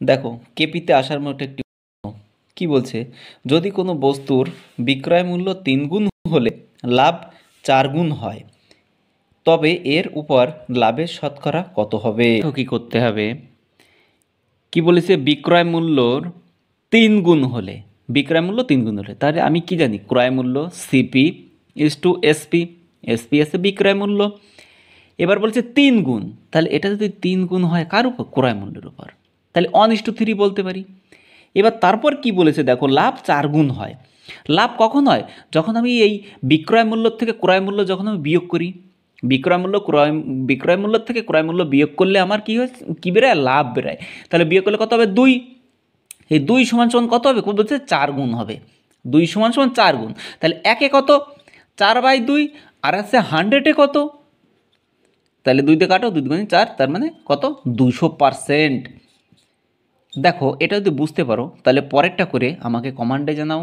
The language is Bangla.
দেখো কেপিতে আসার মতো একটি কি বলছে, যদি কোনো বস্তুর বিক্রয় মূল্য 3 গুণ হলে লাভ 4 গুণ হয়, তবে এর উপর লাভের শতকরা কত হবে? তো কি করতে হবে, কি বলেছে বিক্রয় মূল্যর 3 গুণ হলে, বিক্রয় মূল্য 3 গুণ হলে, তাহলে আমি কি জানি ক্রয় মূল্য CP is to SP, SP আছে বিক্রয় মূল্য। এবার বলছে 3 গুণ, তাহলে এটা যদি 3 গুণ হয় কার উপর, ক্রয় মূল্যের উপর, তাহলে 1:3 বলতে পারি। এবার তারপর কি বলেছে দেখো, লাভ 4 গুণ হয়। লাভ কখন হয়, যখন আমি এই বিক্রয় মূল্য থেকে ক্রয় মূল্য যখন আমি বিয়োগ করি, বিক্রয় মূল্য থেকে ক্রয় মূল্য বিয়োগ করলে আমার কি হয়, কি বেরোয়, লাভ বেরোয়। তাহলে বিয়োগ করলে কত হবে, 2। এই 2 সমান সমান কত হবে, বলছে 4 গুণ হবে। 2 সমান সমান 4 গুণ, তাহলে একে কত, 4/2, আর আছে 100-এ কত, তাহলে 2 দিয়ে কাটো, 2 × 4, তার মানে কত, 200%। দেখো এটা যদি বুঝতে পারো তাহলে পরেরটা করে আমাকে কমেন্টে জানাও।